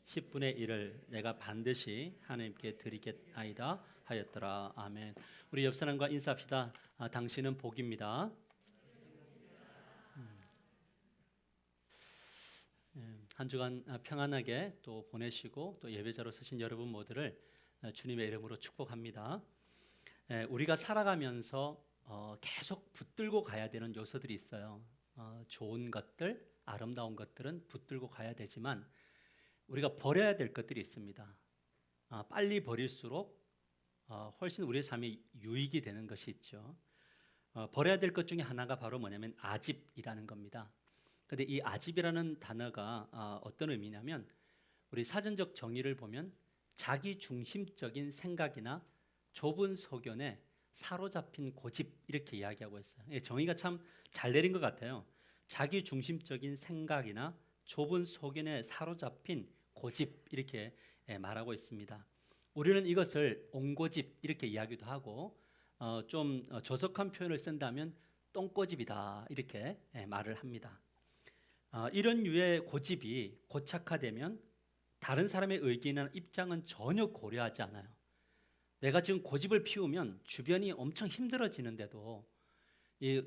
10분의 1을 내가 반드시 하나님께 드리겠나이다 하였더라. 아멘. 우리 옆 사람과 인사합시다. 당신은 복입니다. 한 주간 평안하게 또 보내시고 또 예배자로 서신 여러분 모두를 주님의 이름으로 축복합니다. 우리가 살아가면서 계속 붙들고 가야 되는 요소들이 있어요. 좋은 것들, 아름다운 것들은 붙들고 가야 되지만 우리가 버려야 될 것들이 있습니다. 빨리 버릴수록 훨씬 우리의 삶에 유익이 되는 것이 있죠. 버려야 될 것 중에 하나가 바로 뭐냐면 아집이라는 겁니다. 근데 이 아집이라는 단어가 어떤 의미냐면 우리 사전적 정의를 보면 자기 중심적인 생각이나 좁은 소견에 사로잡힌 고집 이렇게 이야기하고 있어요. 정의가 참 잘 내린 것 같아요. 자기 중심적인 생각이나 좁은 소견에 사로잡힌 고집 이렇게 말하고 있습니다. 우리는 이것을 옹고집 이렇게 이야기도 하고 좀 조속한 표현을 쓴다면 똥꼬집이다 이렇게 말을 합니다. 이런 유의 고집이 고착화되면 다른 사람의 의견이나 입장은 전혀 고려하지 않아요. 내가 지금 고집을 피우면 주변이 엄청 힘들어지는데도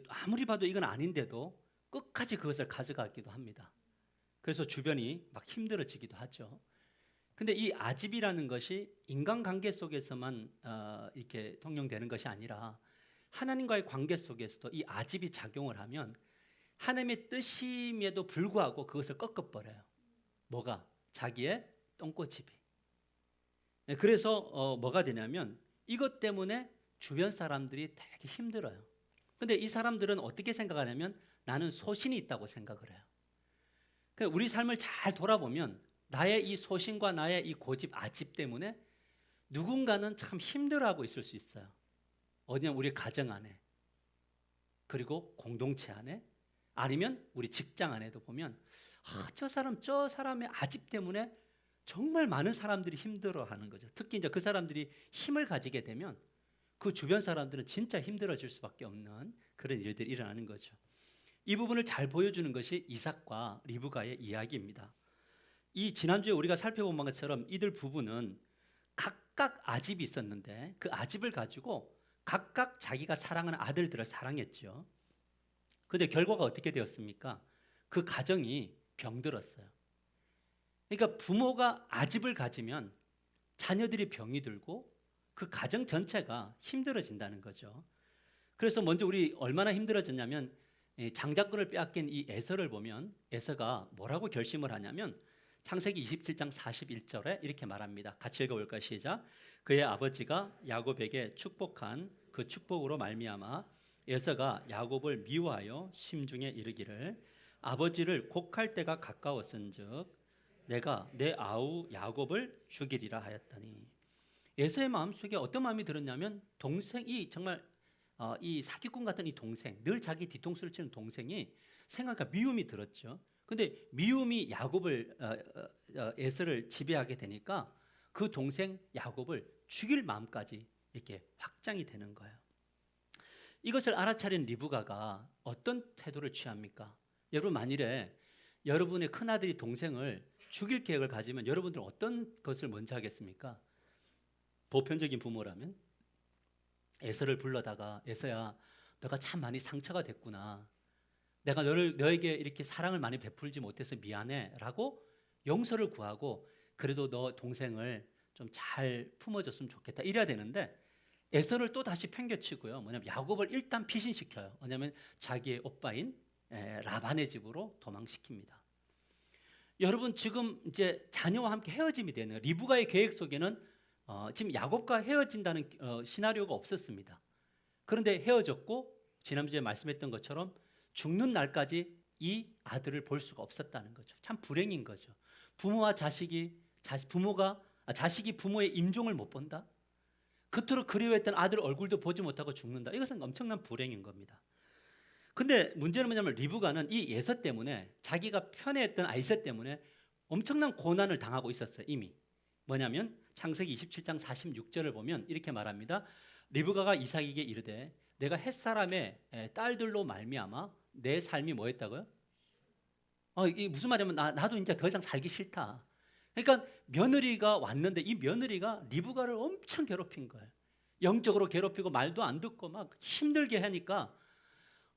아무리 봐도 이건 아닌데도 끝까지 그것을 가져가기도 합니다. 그래서 주변이 막 힘들어지기도 하죠. 근데 이 아집이라는 것이 인간관계 속에서만 이렇게 통용되는 것이 아니라 하나님과의 관계 속에서도 이 아집이 작용을 하면 하나님의 뜻임에도 불구하고 그것을 꺾어버려요. 뭐가? 자기의 똥꼬집이. 그래서 뭐가 되냐면 이것 때문에 주변 사람들이 되게 힘들어요. 근데 이 사람들은 어떻게 생각하냐면 나는 소신이 있다고 생각을 해요. 그러니까 우리 삶을 잘 돌아보면 나의 이 소신과 나의 이 고집, 아집 때문에 누군가는 참 힘들어하고 있을 수 있어요. 어디냐 우리 가정 안에 그리고 공동체 안에 아니면 우리 직장 안에도 보면 저 사람의 아집 때문에 정말 많은 사람들이 힘들어하는 거죠. 특히 이제 그 사람들이 힘을 가지게 되면 그 주변 사람들은 진짜 힘들어질 수밖에 없는 그런 일들이 일어나는 거죠. 이 부분을 잘 보여주는 것이 이삭과 리브가의 이야기입니다. 이 지난주에 우리가 살펴본 것처럼 이들 부부는 각각 아집이 있었는데 그 아집을 가지고 각각 자기가 사랑하는 아들들을 사랑했죠. 그런데 결과가 어떻게 되었습니까? 그 가정이 병들었어요. 그러니까 부모가 아집을 가지면 자녀들이 병이 들고 그 가정 전체가 힘들어진다는 거죠. 그래서 먼저 우리 얼마나 힘들어졌냐면 장자권을 빼앗긴 이 에서를 보면 에서가 뭐라고 결심을 하냐면 창세기 27장 41절에 이렇게 말합니다. 같이 읽어볼까요? 시작. 그의 아버지가 야곱에게 축복한 그 축복으로 말미암아 에서가 야곱을 미워하여 심중에 이르기를 아버지를 곡할 때가 가까웠은즉 내가 내 아우 야곱을 죽이리라 하였더니 에서의 마음속에 어떤 마음이 들었냐면 동생이 정말 이 사기꾼 같은 이 동생, 늘 자기 뒤통수를 치는 동생이 생각과 미움이 들었죠. 근데 미움이 야곱을 에서를 지배하게 되니까 그 동생 야곱을 죽일 마음까지 이렇게 확장이 되는 거예요. 이것을 알아차린 리브가가 어떤 태도를 취합니까? 여러분 만일에 여러분의 큰아들이 동생을 죽일 계획을 가지면 여러분들은 어떤 것을 먼저 하겠습니까? 보편적인 부모라면 에서를 불러다가 에서야 너가 참 많이 상처가 됐구나. 내가 너에게 이렇게 사랑을 많이 베풀지 못해서 미안해 라고 용서를 구하고 그래도 너 동생을 좀 잘 품어줬으면 좋겠다 이래야 되는데 에서를 또 다시 팽개치고요. 뭐냐면 야곱을 일단 피신시켜요. 왜냐하면 자기의 오빠인 라반의 집으로 도망시킵니다. 여러분 지금 이제 자녀와 함께 헤어짐이 되는 리브가의 계획 속에는 지금 야곱과 헤어진다는 시나리오가 없었습니다. 그런데 헤어졌고 지난주에 말씀했던 것처럼 죽는 날까지 이 아들을 볼 수가 없었다는 거죠. 참 불행인 거죠. 자식이 부모의 임종을 못 본다. 그토록 그리워했던 아들 얼굴도 보지 못하고 죽는다. 이것은 엄청난 불행인 겁니다. 근데 문제는 뭐냐면 리브가는 이 예서 때문에 자기가 편애했던 아이세 때문에 엄청난 고난을 당하고 있었어요. 이미. 뭐냐면 창세기 27장 46절을 보면 이렇게 말합니다. 리브가가 이삭에게 이르되 내가 햇사람의 딸들로 말미암아 내 삶이 뭐였다고요? 이게 무슨 말이냐면 나도 이제 더 이상 살기 싫다. 그러니까 며느리가 왔는데 이 며느리가 리브가를 엄청 괴롭힌 거예요. 영적으로 괴롭히고 말도 안 듣고 막 힘들게 하니까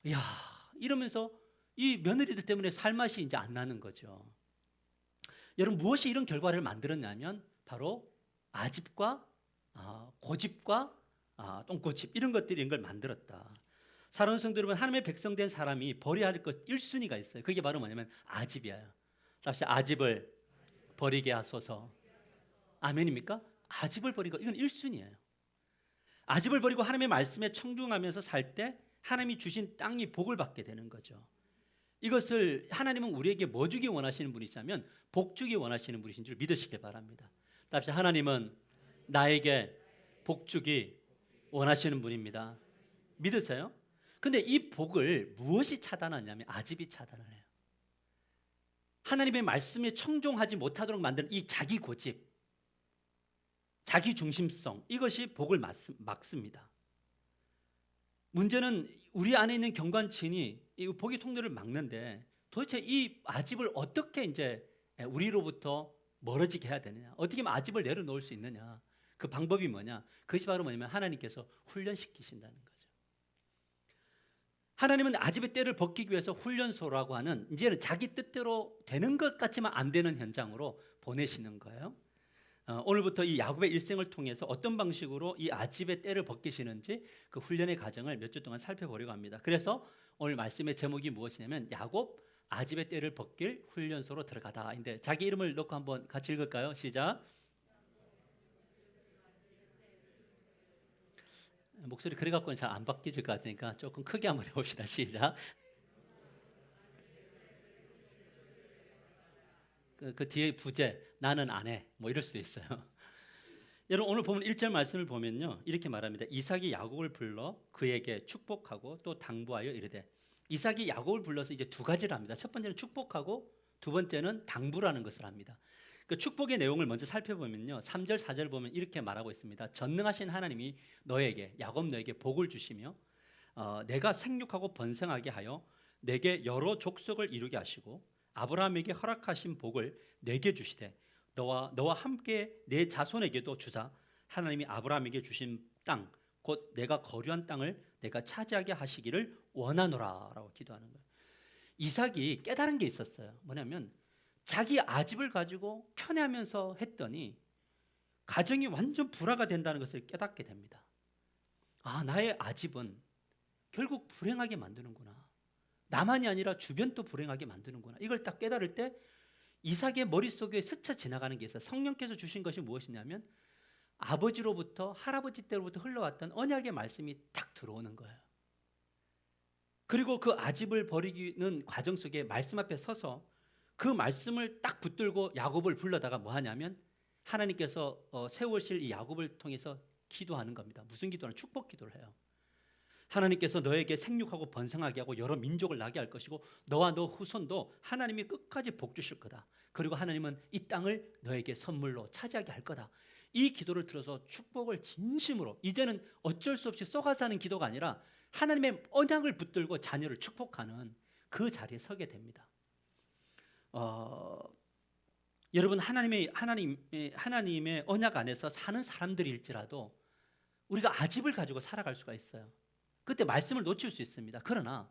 야, 이러면서 이 며느리들 때문에 살맛이 이제 안 나는 거죠. 여러분 무엇이 이런 결과를 만들었냐면 바로 아집과 고집과 똥고집 이런 것들이 이런 걸 만들었다. 사랑하는 성도 여러분, 하나님의 백성된 사람이 버려야 할 것 1순위가 있어요. 그게 바로 뭐냐면 아집이에요. 다시 아집을 버리게 하소서. 아멘입니까? 아집을 버리고 이건 1순위예요. 아집을 버리고 하나님의 말씀에 청중하면서 살 때 하나님이 주신 땅이 복을 받게 되는 거죠. 이것을 하나님은 우리에게 뭐 주기 원하시는 분이시냐면 복 주기 원하시는 분이신 줄 믿으시길 바랍니다. 다시 하나님은 나에게 복 주기 원하시는 분입니다. 믿으세요? 근데 이 복을 무엇이 차단하냐면 아집이 차단을 해요. 하나님의 말씀에 청종하지 못하도록 만드는 이 자기 고집, 자기 중심성, 이것이 복을 막습니다. 문제는 우리 안에 있는 경관친이 이 복의 통로를 막는데 도대체 이 아집을 어떻게 이제 우리로부터 멀어지게 해야 되느냐? 어떻게 하면 아집을 내려놓을 수 있느냐? 그 방법이 뭐냐? 그것이 바로 뭐냐면 하나님께서 훈련시키신다는 거죠. 하나님은 아집의 때를 벗기기 위해서 훈련소라고 하는 이제는 자기 뜻대로 되는 것 같지만 안 되는 현장으로 보내시는 거예요. 오늘부터 이 야곱의 일생을 통해서 어떤 방식으로 이 아집의 때를 벗기시는지 그 훈련의 과정을 몇 주 동안 살펴보려고 합니다. 그래서 오늘 말씀의 제목이 무엇이냐면 야곱 아집의 때를 벗길 훈련소로 들어가다. 근데 자기 이름을 넣고 한번 같이 읽을까요? 시작. 목소리 그래 갖고는 잘 안 바뀌질 것 같으니까 조금 크게 한번 해봅시다. 시작. 그 뒤에 부제 나는 안 해. 뭐 이럴 수도 있어요. 여러분 오늘 보면 1절 말씀을 보면요. 이렇게 말합니다. 이삭이 야곱을 불러 그에게 축복하고 또 당부하여 이르되. 이삭이 야곱을 불러서 이제 두 가지를 합니다. 첫 번째는 축복하고 두 번째는 당부라는 것을 합니다. 그 축복의 내용을 먼저 살펴보면요. 3절 4절 보면 이렇게 말하고 있습니다. 전능하신 하나님이 너에게 야곱 너에게 복을 주시며 내가 생육하고 번성하게 하여 내게 여러 족속을 이루게 하시고 아브라함에게 허락하신 복을 내게 주시되 너와 함께 내 자손에게도 주사 하나님이 아브라함에게 주신 땅 곧 내가 거류한 땅을 내가 차지하게 하시기를 원하노라라고 기도하는 거예요. 이삭이 깨달은 게 있었어요. 뭐냐면 자기 아집을 가지고 편애하면서 했더니 가정이 완전 불화가 된다는 것을 깨닫게 됩니다. 나의 아집은 결국 불행하게 만드는구나. 나만이 아니라 주변도 불행하게 만드는구나. 이걸 딱 깨달을 때 이삭의 머릿속에 스쳐 지나가는 게 있어요. 성령께서 주신 것이 무엇이냐면 아버지로부터 할아버지 때로부터 흘러왔던 언약의 말씀이 딱 들어오는 거예요. 그리고 그 아집을 버리는 과정 속에 말씀 앞에 서서 그 말씀을 딱 붙들고 야곱을 불러다가 뭐 하냐면 하나님께서 세우실 이 야곱을 통해서 기도하는 겁니다. 무슨 기도는 축복 기도를 해요. 하나님께서 너에게 생육하고 번성하게 하고 여러 민족을 나게 할 것이고 너와 너 후손도 하나님이 끝까지 복 주실 거다. 그리고 하나님은 이 땅을 너에게 선물로 차지하게 할 거다. 이 기도를 들어서 축복을 진심으로 이제는 어쩔 수 없이 쏘가서 하는 기도가 아니라 하나님의 언약을 붙들고 자녀를 축복하는 그 자리에 서게 됩니다. 여러분 하나님의 언약 안에서 사는 사람들일지라도 우리가 아집을 가지고 살아갈 수가 있어요. 그때 말씀을 놓칠 수 있습니다. 그러나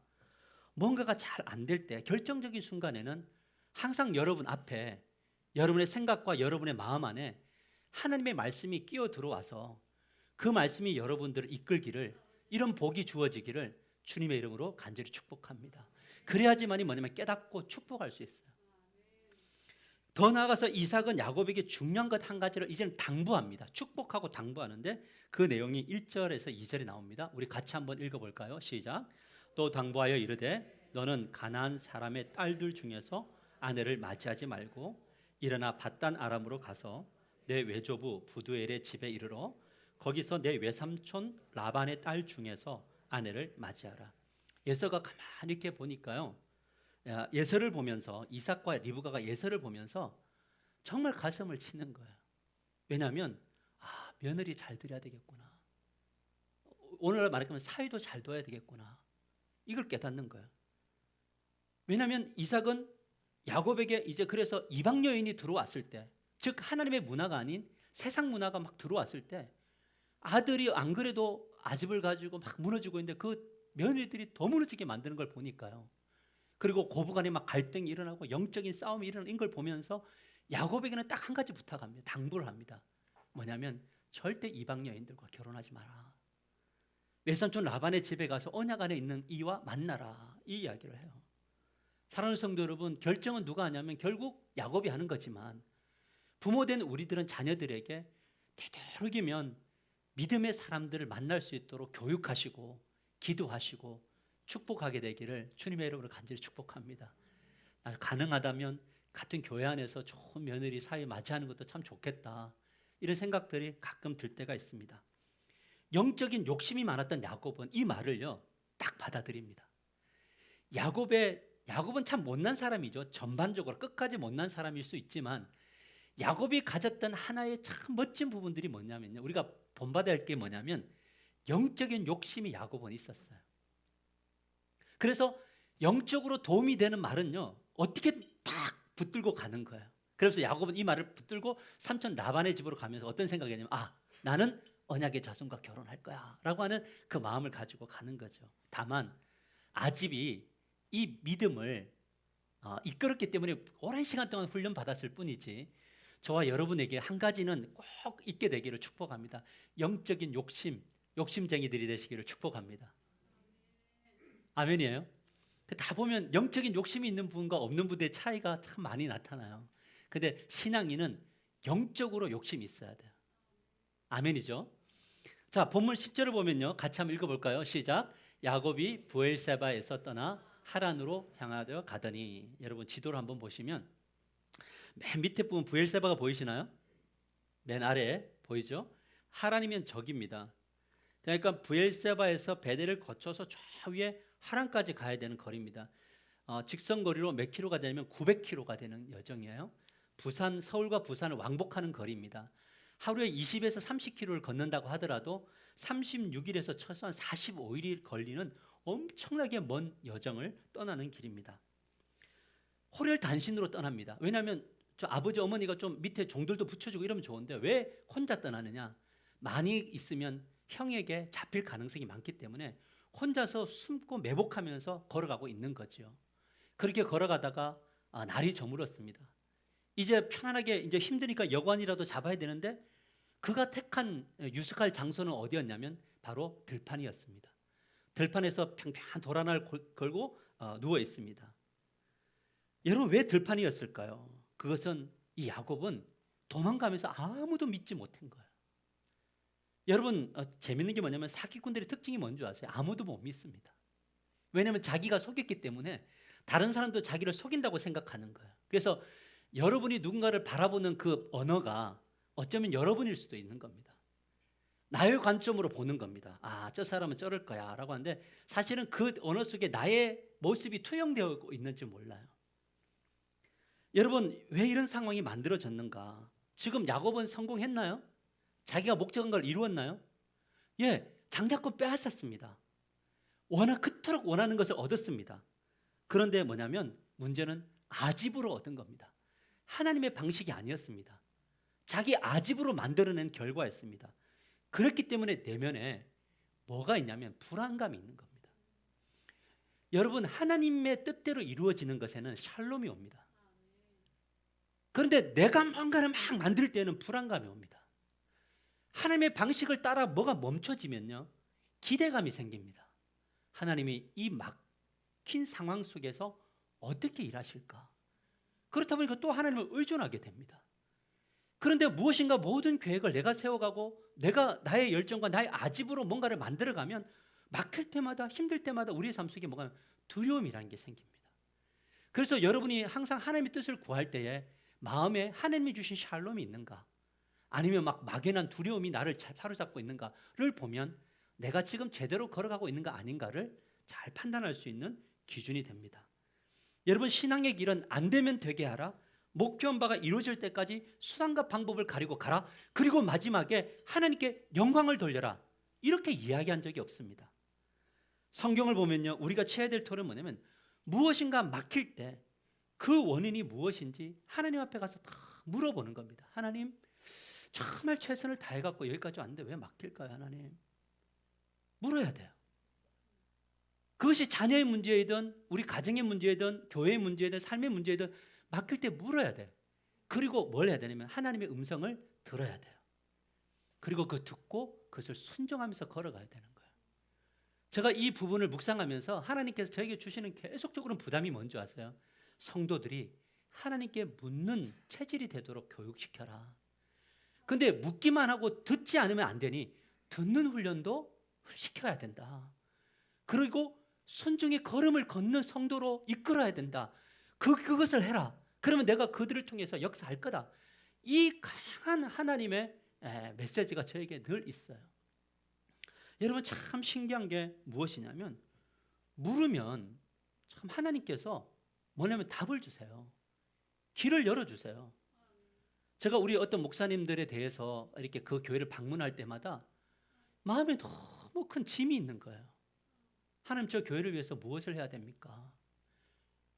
뭔가가 잘 안 될 때 결정적인 순간에는 항상 여러분 앞에 여러분의 생각과 여러분의 마음 안에 하나님의 말씀이 끼어 들어와서 그 말씀이 여러분들을 이끌기를 이런 복이 주어지기를 주님의 이름으로 간절히 축복합니다. 그래야지만이 뭐냐면 깨닫고 축복할 수 있어요. 더 나아가서 이삭은 야곱에게 중요한 것 한 가지를 이제는 당부합니다. 축복하고 당부하는데 그 내용이 1절에서 2절에 나옵니다. 우리 같이 한번 읽어볼까요? 시작. 또 당부하여 이르되 너는 가나안 사람의 딸들 중에서 아내를 맞이하지 말고 일어나 밧단 아람으로 가서 내 외조부 부두엘의 집에 이르러 거기서 내 외삼촌 라반의 딸 중에서 아내를 맞이하라. 예서가 가만히 이렇게 보니까요. 예서를 보면서 이삭과 리브가가 예서를 보면서 정말 가슴을 치는 거예요. 왜냐하면 며느리 잘 드려야 되겠구나. 오늘날 말하면 사위도 잘 둬야 되겠구나. 이걸 깨닫는 거예요. 왜냐하면 이삭은 야곱에게 이제 그래서 이방 여인이 들어왔을 때 즉 하나님의 문화가 아닌 세상 문화가 막 들어왔을 때 아들이 안 그래도 아집을 가지고 막 무너지고 있는데 그 며느리들이 더 무너지게 만드는 걸 보니까요. 그리고 고부간에 막 갈등이 일어나고 영적인 싸움이 일어나는 걸 보면서 야곱에게는 딱 한 가지 부탁합니다. 당부를 합니다. 뭐냐면 절대 이방 여인들과 결혼하지 마라. 외삼촌 라반의 집에 가서 언약 안에 있는 이와 만나라. 이 이야기를 해요. 사랑하는 성도 여러분, 결정은 누가 하냐면 결국 야곱이 하는 거지만 부모된 우리들은 자녀들에게 되도록이면 믿음의 사람들을 만날 수 있도록 교육하시고 기도하시고 축복하게 되기를 주님의 이름으로 간절히 축복합니다. 가능하다면 같은 교회 안에서 좋은 며느리 사이 맞이하는 것도 참 좋겠다. 이런 생각들이 가끔 들 때가 있습니다. 영적인 욕심이 많았던 야곱은 이 말을요 딱 받아들입니다. 야곱은 참 못난 사람이죠. 전반적으로 끝까지 못난 사람일 수 있지만 야곱이 가졌던 하나의 참 멋진 부분들이 뭐냐면요, 우리가 본받아야 할 게 뭐냐면 영적인 욕심이 야곱은 있었어요. 그래서 영적으로 도움이 되는 말은요 어떻게 딱 붙들고 가는 거예요. 그래서 야곱은 이 말을 붙들고 삼촌 라반의 집으로 가면서 어떤 생각이냐면 나는 언약의 자손과 결혼할 거야 라고 하는 그 마음을 가지고 가는 거죠. 다만 아집이 이 믿음을 이끌었기 때문에 오랜 시간 동안 훈련받았을 뿐이지 저와 여러분에게 한 가지는 꼭 있게 되기를 축복합니다. 영적인 욕심쟁이들이 되시기를 축복합니다. 아멘이에요? 다 보면 영적인 욕심이 있는 분과 없는 분의 차이가 참 많이 나타나요. 근데 신앙인은 영적으로 욕심이 있어야 돼요. 아멘이죠? 자, 본문 10절을 보면요, 같이 한번 읽어볼까요? 시작. 야곱이 브엘세바에서 떠나 하란으로 향하여 가더니. 여러분 지도를 한번 보시면 맨 밑에 부분 브엘세바가 보이시나요? 맨 아래 보이죠? 하란이면 적입니다. 그러니까 브엘세바에서 베델을 거쳐서 저 위에 하란까지 가야 되는 거리입니다. 직선 거리로 몇 킬로가 되냐면 900킬로가 되는 여정이에요. 서울과 부산을 왕복하는 거리입니다. 하루에 20에서 30킬로를 걷는다고 하더라도 36일에서 최소한 45일이 걸리는 엄청나게 먼 여정을 떠나는 길입니다. 호련단신으로 떠납니다. 왜냐하면 저 아버지 어머니가 좀 밑에 종들도 붙여주고 이러면 좋은데 왜 혼자 떠나느냐? 많이 있으면 형에게 잡힐 가능성이 많기 때문에 혼자서 숨고 매복하면서 걸어가고 있는 거죠. 그렇게 걸어가다가 날이 저물었습니다. 이제 편안하게 이제 힘드니까 여관이라도 잡아야 되는데 그가 택한 유숙할 장소는 어디였냐면 바로 들판이었습니다. 들판에서 평평한 돌 하나를 걸고 누워 있습니다. 여러분 왜 들판이었을까요? 그것은 이 야곱은 도망가면서 아무도 믿지 못한 거예요. 여러분 재밌는 게 뭐냐면 사기꾼들의 특징이 뭔지 아세요? 아무도 못 믿습니다. 왜냐하면 자기가 속였기 때문에 다른 사람도 자기를 속인다고 생각하는 거예요. 그래서 여러분이 누군가를 바라보는 그 언어가 어쩌면 여러분일 수도 있는 겁니다. 나의 관점으로 보는 겁니다. 저 사람은 저럴 거야 라고 하는데 사실은 그 언어 속에 나의 모습이 투영되어 있는지 몰라요. 여러분 왜 이런 상황이 만들어졌는가? 지금 야곱은 성공했나요? 자기가 목적한 걸 이루었나요? 장자권 빼앗았습니다. 워낙 그토록 원하는 것을 얻었습니다. 그런데 뭐냐면 문제는 아집으로 얻은 겁니다. 하나님의 방식이 아니었습니다. 자기 아집으로 만들어낸 결과였습니다. 그렇기 때문에 내면에 뭐가 있냐면 불안감이 있는 겁니다. 여러분 하나님의 뜻대로 이루어지는 것에는 샬롬이 옵니다. 그런데 내가 뭔가를 막 만들 때는 불안감이 옵니다. 하나님의 방식을 따라 뭐가 멈춰지면요 기대감이 생깁니다. 하나님이 이 막힌 상황 속에서 어떻게 일하실까? 그렇다 보니까 또 하나님을 의존하게 됩니다. 그런데 무엇인가 모든 계획을 내가 세워가고 내가 나의 열정과 나의 아집으로 뭔가를 만들어가면 막힐 때마다 힘들 때마다 우리의 삶 속에 뭐가 두려움이라는 게 생깁니다. 그래서 여러분이 항상 하나님의 뜻을 구할 때에 마음에 하나님이 주신 샬롬이 있는가 아니면 막연한 두려움이 나를 사로잡고 있는가를 보면 내가 지금 제대로 걸어가고 있는가 아닌가를 잘 판단할 수 있는 기준이 됩니다. 여러분 신앙의 길은 안 되면 되게 하라, 목표한 바가 이루어질 때까지 수단과 방법을 가리고 가라, 그리고 마지막에 하나님께 영광을 돌려라, 이렇게 이야기한 적이 없습니다. 성경을 보면요 우리가 취해야 될 토론은 뭐냐면 무엇인가 막힐 때 그 원인이 무엇인지 하나님 앞에 가서 다 물어보는 겁니다. 하나님, 정말 최선을 다해갖고 여기까지 왔는데 왜 막힐까요, 하나님? 물어야 돼요. 그것이 자녀의 문제이든 우리 가정의 문제이든 교회의 문제이든 삶의 문제이든 맡길 때 물어야 돼요. 그리고 뭘 해야 되냐면 하나님의 음성을 들어야 돼요. 그리고 그 듣고 그것을 순종하면서 걸어가야 되는 거예요. 제가 이 부분을 묵상하면서 하나님께서 저에게 주시는 계속적으로 부담이 뭔지 아세요? 성도들이 하나님께 묻는 체질이 되도록 교육시켜라. 근데 묻기만 하고 듣지 않으면 안 되니 듣는 훈련도 시켜야 된다. 그리고 순종의 걸음을 걷는 성도로 이끌어야 된다. 그것을 해라. 그러면 내가 그들을 통해서 역사할 거다. 이 강한 하나님의 메시지가 저에게 늘 있어요. 여러분 참 신기한 게 무엇이냐면 물으면 참 하나님께서 뭐냐면 답을 주세요. 길을 열어주세요. 제가 우리 어떤 목사님들에 대해서 이렇게 그 교회를 방문할 때마다 마음에 너무 큰 짐이 있는 거예요. 하나님, 저 교회를 위해서 무엇을 해야 됩니까?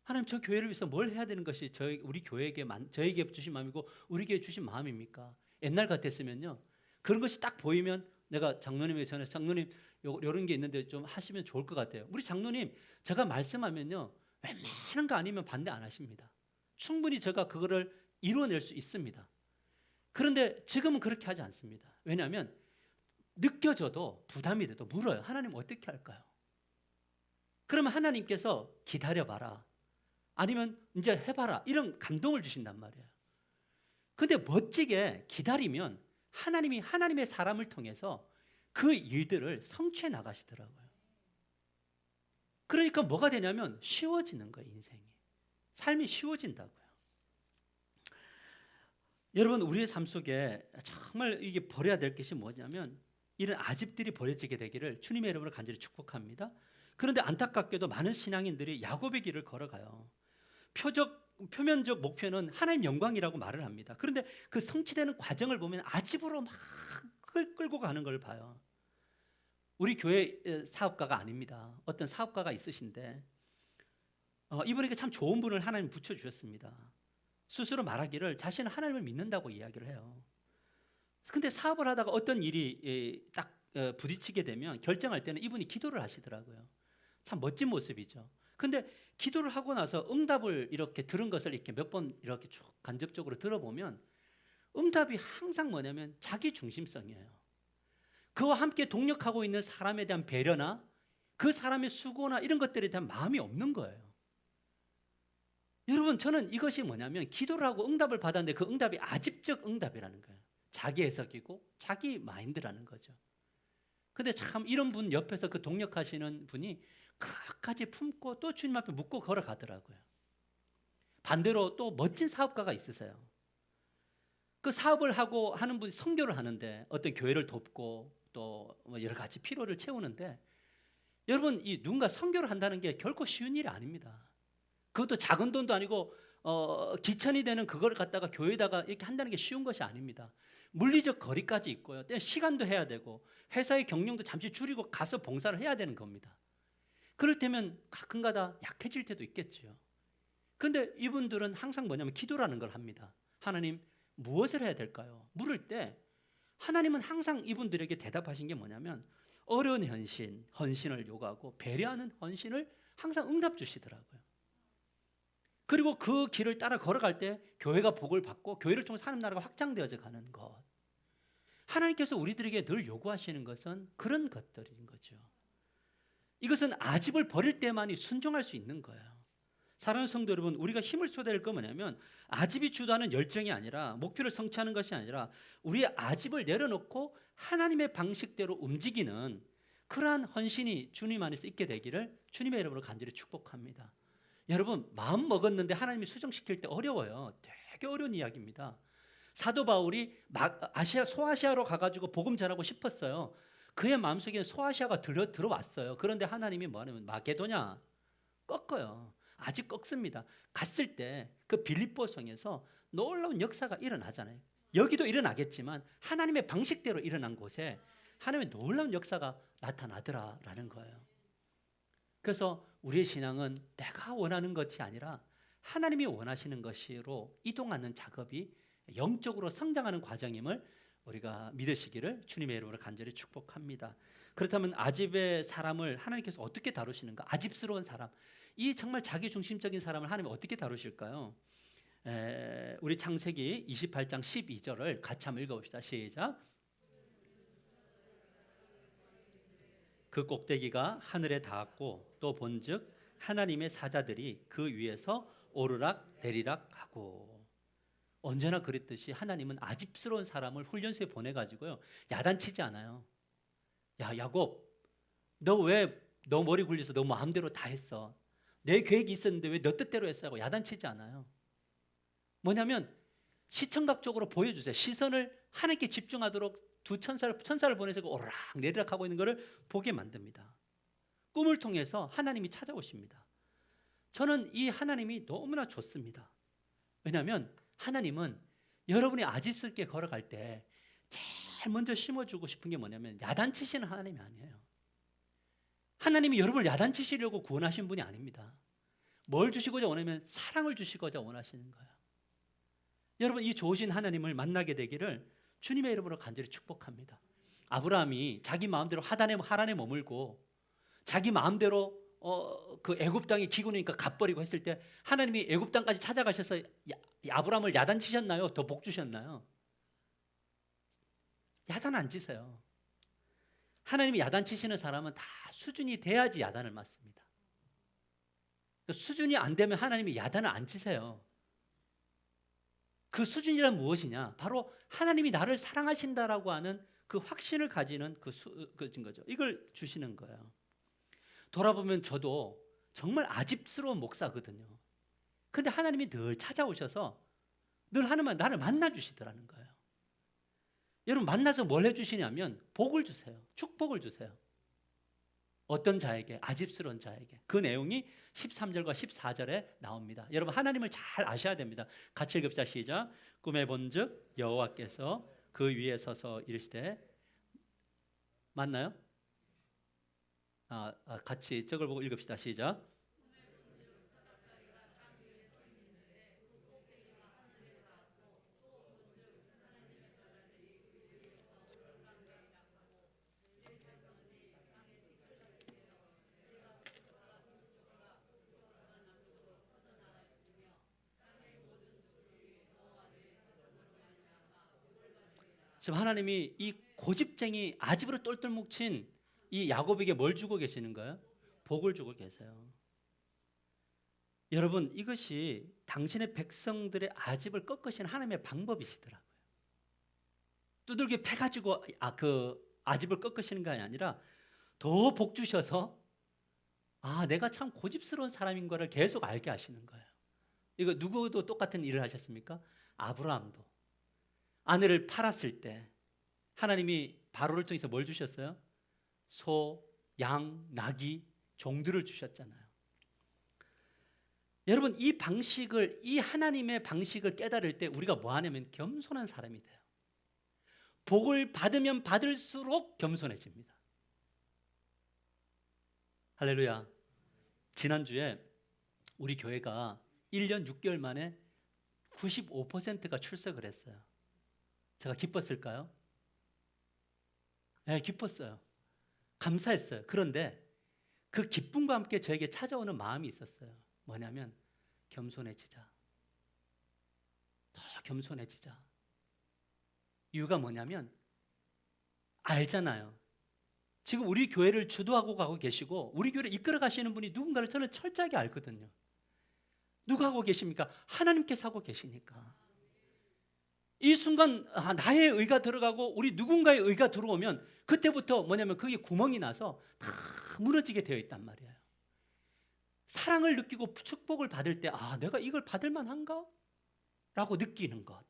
하나님, 저 교회를 위해서 뭘 해야 되는 것이 우리 교회에게 저에게 주신 마음이고 우리 교회에 주신 마음입니까? 옛날 같았으면요, 그런 것이 딱 보이면 내가 장로님에게 전해서 장로님 이런 게 있는데 좀 하시면 좋을 것 같아요. 우리 장로님 제가 말씀하면요 웬만한 거 아니면 반대 안 하십니다. 충분히 제가 그거를 이루어낼 수 있습니다. 그런데 지금은 그렇게 하지 않습니다. 왜냐하면 느껴져도 부담이 돼도 물어요. 하나님 어떻게 할까요? 그러면 하나님께서 기다려봐라, 아니면 이제 해봐라, 이런 감동을 주신단 말이에요. 근데 멋지게 기다리면 하나님이 하나님의 사람을 통해서 그 일들을 성취해 나가시더라고요. 그러니까 뭐가 되냐면 쉬워지는 거예요. 인생이, 삶이 쉬워진다고요. 여러분, 우리의 삶 속에 정말 이게 버려야 될 것이 뭐냐면 이런 아집들이 버려지게 되기를 주님의 이름으로 간절히 축복합니다. 그런데 안타깝게도 많은 신앙인들이 야곱의 길을 걸어가요. 표면적 목표는 하나님 영광이라고 말을 합니다. 그런데 그 성취되는 과정을 보면 아집으로 막 끌고 가는 걸 봐요. 우리 교회 사업가가 아닙니다. 어떤 사업가가 있으신데 이분에게 참 좋은 분을 하나님 붙여주셨습니다. 스스로 말하기를 자신은 하나님을 믿는다고 이야기를 해요. 근데 사업을 하다가 어떤 일이 딱 부딪히게 되면 결정할 때는 이분이 기도를 하시더라고요. 참 멋진 모습이죠. 근데 기도를 하고 나서 응답을 이렇게 들은 것을 이렇게 몇 번 이렇게 쭉 간접적으로 들어보면 응답이 항상 뭐냐면 자기 중심성이에요. 그와 함께 동력하고 있는 사람에 대한 배려나 그 사람의 수고나 이런 것들에 대한 마음이 없는 거예요. 여러분, 저는 이것이 뭐냐면 기도를 하고 응답을 받았는데 그 응답이 아집적 응답이라는 거예요. 자기 해석이고 자기 마인드라는 거죠. 근데 참 이런 분 옆에서 그 동력하시는 분이 끝까지 품고 또 주님 앞에 묻고 걸어가더라고요. 반대로 또 멋진 사업가가 있으세요. 그 사업을 하고 하는 분이 선교를 하는데 어떤 교회를 돕고 또 여러 가지 필요를 채우는데, 여러분 이 누군가 선교를 한다는 게 결코 쉬운 일이 아닙니다. 그것도 작은 돈도 아니고 기천이 되는 그걸 갖다가 교회에다가 이렇게 한다는 게 쉬운 것이 아닙니다. 물리적 거리까지 있고요. 시간도 해야 되고 회사의 경영도 잠시 줄이고 가서 봉사를 해야 되는 겁니다. 그럴 때면 가끔가다 약해질 때도 있겠죠. 그런데 이분들은 항상 뭐냐면 기도라는 걸 합니다. 하나님, 무엇을 해야 될까요? 물을 때 하나님은 항상 이분들에게 대답하신 게 뭐냐면 어려운 헌신을 요구하고 배려하는 헌신을 항상 응답 주시더라고요. 그리고 그 길을 따라 걸어갈 때 교회가 복을 받고 교회를 통해서 하나님 나라가 확장되어져 가는 것, 하나님께서 우리들에게 늘 요구하시는 것은 그런 것들인 거죠. 이것은 아집을 버릴 때만이 순종할 수 있는 거예요. 사랑하는 성도 여러분, 우리가 힘을 쏟아낼 건 뭐냐면 아집이 주도하는 열정이 아니라, 목표를 성취하는 것이 아니라 우리의 아집을 내려놓고 하나님의 방식대로 움직이는 그러한 헌신이 주님 안에서 있게 되기를 주님의 이름으로 간절히 축복합니다. 여러분, 마음 먹었는데 하나님이 수정시킬 때 어려워요. 되게 어려운 이야기입니다. 사도 바울이 소아시아로 가가지고 복음 전하고 싶었어요. 그의 마음속에 소아시아가 들어왔어요. 그런데 하나님이 뭐하냐면 마게도냐 꺾어요. 아직 꺾습니다. 갔을 때 그 빌립보 성에서 놀라운 역사가 일어나잖아요. 여기도 일어나겠지만 하나님의 방식대로 일어난 곳에 하나님의 놀라운 역사가 나타나더라라는 거예요. 그래서 우리의 신앙은 내가 원하는 것이 아니라 하나님이 원하시는 것으로 이동하는 작업이 영적으로 성장하는 과정임을 우리가 믿으시기를 주님의 이름으로 간절히 축복합니다. 그렇다면 아집의 사람을 하나님께서 어떻게 다루시는가? 아집스러운 사람, 이 정말 자기 중심적인 사람을 하나님 어떻게 다루실까요? 우리 창세기 28장 12절을 같이 한번 읽어봅시다. 시작. 그 꼭대기가 하늘에 닿았고 또 본즉 하나님의 사자들이 그 위에서 오르락 내리락 하고. 언제나 그랬듯이 하나님은 아집스러운 사람을 훈련소에 보내가지고요, 야단치지 않아요. 야 야곱, 너 왜 너 머리 굴려서 너 마음대로 다 했어? 내 계획이 있었는데 왜 너 뜻대로 했어? 하고 야단치지 않아요. 뭐냐면 시청각적으로 보여주세요. 시선을 하나님께 집중하도록 두 천사를 보내서 오르락 내리락 하고 있는 것을 보게 만듭니다. 꿈을 통해서 하나님이 찾아오십니다. 저는 이 하나님이 너무나 좋습니다. 왜냐하면 하나님은 여러분이 아집스럽게 걸어갈 때 제일 먼저 심어주고 싶은 게 뭐냐면 야단치시는 하나님이 아니에요. 하나님이 여러분을 야단치시려고 구원하신 분이 아닙니다. 뭘 주시고자 원하면 사랑을 주시고자 원하시는 거예요. 여러분, 이 좋으신 하나님을 만나게 되기를 주님의 이름으로 간절히 축복합니다. 아브라함이 자기 마음대로 하란에 머물고 자기 마음대로 그 애굽 땅에 기근이니까 갓버리고 했을 때 하나님이 애굽 땅까지 찾아가셔서 아브라함을 야단치셨나요? 더 복 주셨나요? 야단 안 치세요. 하나님이 야단치시는 사람은 다 수준이 돼야지 야단을 맞습니다. 수준이 안 되면 하나님이 야단을 안 치세요. 그 수준이란 무엇이냐? 바로 하나님이 나를 사랑하신다라고 하는 그 확신을 가지는 그 증거죠. 이걸 주시는 거예요. 돌아보면 저도 정말 아집스러운 목사거든요. 근데 하나님이 늘 찾아오셔서 늘 하나님은 나를 만나 주시더라는 거예요. 여러분, 만나서 뭘 해주시냐면 복을 주세요. 축복을 주세요. 어떤 자에게? 아집스러운 자에게. 그 내용이 13절과 14절에 나옵니다. 여러분, 하나님을 잘 아셔야 됩니다. 같이 읽읍시다. 시작. 꿈에 본즉 여호와께서 그 위에 서서 이르시되. 맞나요? 같이 저걸 보고 읽읍시다. 시작. 지금 하나님이 이 고집쟁이 아집으로 똘똘 뭉친 이 야곱에게 뭘 주고 계시는 거예요? 복을 주고 계세요. 여러분, 이것이 당신의 백성들의 아집을 꺾으시는 하나님의 방법이시더라고요. 두들겨 패가지고 그 아집을 꺾으시는 게 아니라 더 복 주셔서 내가 참 고집스러운 사람인 거를 계속 알게 하시는 거예요. 이거 누구도 똑같은 일을 하셨습니까? 아브라함도 아내를 팔았을 때 하나님이 바로를 통해서 뭘 주셨어요? 소, 양, 나귀, 종들을 주셨잖아요. 여러분, 이 하나님의 방식을 깨달을 때 우리가 뭐 하냐면 겸손한 사람이 돼요. 복을 받으면 받을수록 겸손해집니다. 할렐루야. 지난주에 우리 교회가 1년 6개월 만에 95%가 출석을 했어요. 제가 기뻤을까요? 네, 기뻤어요. 감사했어요. 그런데 그 기쁨과 함께 저에게 찾아오는 마음이 있었어요. 뭐냐면 겸손해지자. 더 겸손해지자. 이유가 뭐냐면 알잖아요. 지금 우리 교회를 주도하고 가고 계시고 우리 교회를 이끌어 가시는 분이 누군가를 저는 철저하게 알거든요. 누가 하고 계십니까? 하나님께서 하고 계시니까. 이 순간 나의 의가 들어가고 우리 누군가의 의가 들어오면 그때부터 뭐냐면 그게 구멍이 나서 다 무너지게 되어 있단 말이에요. 사랑을 느끼고 축복을 받을 때 내가 이걸 받을 만한가? 라고 느끼는 것.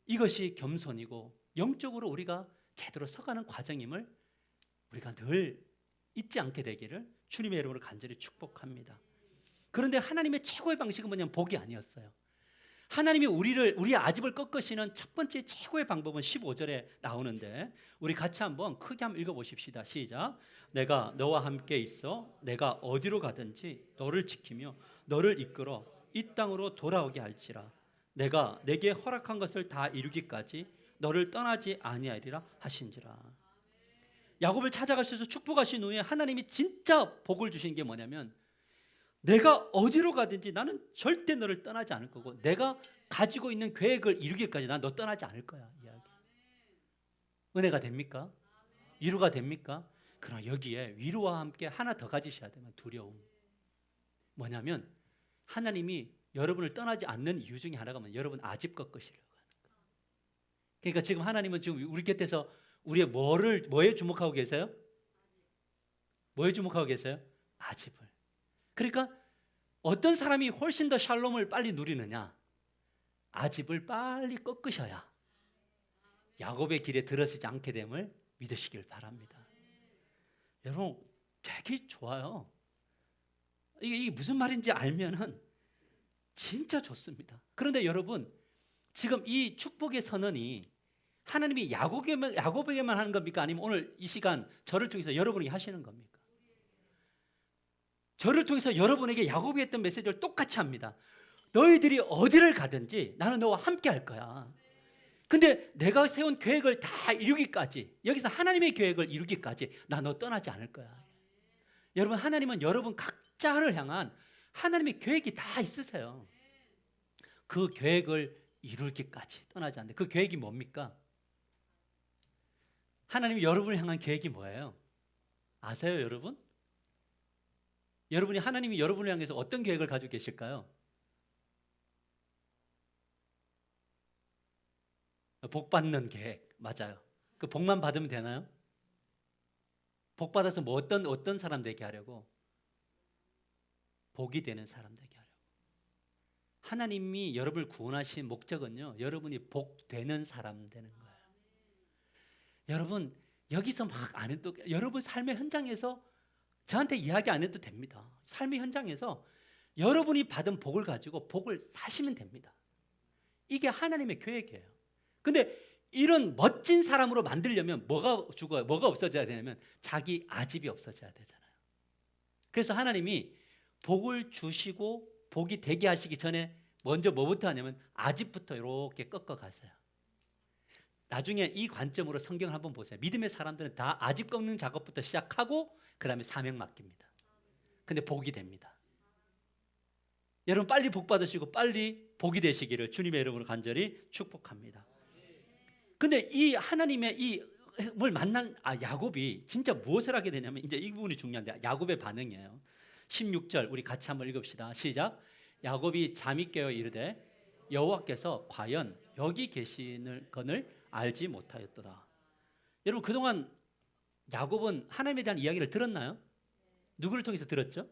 이것이 겸손이고 영적으로 우리가 제대로 서가는 과정임을 우리가 늘 잊지 않게 되기를 주님의 이름으로 간절히 축복합니다. 그런데 하나님의 최고의 방식은 뭐냐면 복이 아니었어요. 하나님이 우리의 아집을 꺾으시는 첫 번째 최고의 방법은 15절에 나오는데 우리 같이 한번 크게 한번 읽어보십시다. 시작. 내가 너와 함께 있어 내가 어디로 가든지 너를 지키며 너를 이끌어 이 땅으로 돌아오게 할지라. 내가 내게 허락한 것을 다 이루기까지 너를 떠나지 아니하리라 하신지라. 야곱을 찾아가셔서 축복하신 후에 하나님이 진짜 복을 주신 게 뭐냐면 내가 어디로 가든지 나는 절대 너를 떠나지 않을 거고 내가 가지고 있는 계획을 이루기까지 난 너 떠나지 않을 거야. 이야기. 은혜가 됩니까? 위로가 됩니까? 그러나 여기에 위로와 함께 하나 더 가지셔야 되면 두려움. 뭐냐면 하나님이 여러분을 떠나지 않는 이유 중에 하나가 뭐냐면 여러분 아집 꺾으시려고 하는 거예요. 그러니까 지금 하나님은 지금 우리 곁에서 우리의 뭐에 주목하고 계세요? 뭐에 주목하고 계세요? 아집을. 그러니까 어떤 사람이 훨씬 더 샬롬을 빨리 누리느냐? 아집을 빨리 꺾으셔야 야곱의 길에 들어서지 않게 됨을 믿으시길 바랍니다. 여러분 되게 좋아요. 이게 무슨 말인지 알면은 진짜 좋습니다. 그런데 여러분 지금 이 축복의 선언이 하나님이 야곱에게만 하는 겁니까? 아니면 오늘 이 시간 저를 통해서 여러분에게 하시는 겁니까? 저를 통해서 여러분에게 야곱이 했던 메시지를 똑같이 합니다. 너희들이 어디를 가든지 나는 너와 함께 할 거야. 근데 내가 세운 계획을 다 이루기까지, 여기서 하나님의 계획을 이루기까지 나 너 떠나지 않을 거야. 여러분 하나님은 여러분 각자를 향한 하나님의 계획이 다 있으세요. 그 계획을 이루기까지 떠나지 않는다. 그 계획이 뭡니까? 하나님이 여러분을 향한 계획이 뭐예요? 아세요 여러분? 하나님이 여러분을 향해서 어떤 계획을 가지고 계실까요? 복 받는 계획. 맞아요. 그 복만 받으면 되나요? 복 받아서 뭐 어떤 사람 되게 하려고? 복이 되는 사람 되게 하려고. 하나님이 여러분을 구원하신 목적은요, 여러분이 복 되는 사람 되는 거예요. 여러분 여기서 막 안 해도, 여러분 삶의 현장에서 저한테 이야기 안 해도 됩니다. 삶의 현장에서 여러분이 받은 복을 가지고 복을 사시면 됩니다. 이게 하나님의 계획이에요. 근데 이런 멋진 사람으로 만들려면 뭐가 죽어요? 뭐가 없어져야 되냐면 자기 아집이 없어져야 되잖아요. 그래서 하나님이 복을 주시고 복이 되게 하시기 전에 먼저 뭐부터 하냐면 아집부터 이렇게 꺾어 가세요. 나중에 이 관점으로 성경을 한번 보세요. 믿음의 사람들은 다 아집 꺾는 작업부터 시작하고 그 다음에 사명 맡깁니다. 근데 복이 됩니다. 여러분 빨리 복 받으시고 빨리 복이 되시기를 주님의 이름으로 간절히 축복합니다. 근데 이 하나님의 뭘 만난 야곱이 진짜 무엇을 하게 되냐면 이제 이 부분이 중요한데 야곱의 반응이에요. 16절 우리 같이 한번 읽읍시다. 시작. 야곱이 잠이 깨어 이르되 여호와께서 과연 여기 계시는 건을 알지 못하였도다. 여러분 그동안 야곱은 하나님에 대한 이야기를 들었나요? 누구를 통해서 들었죠?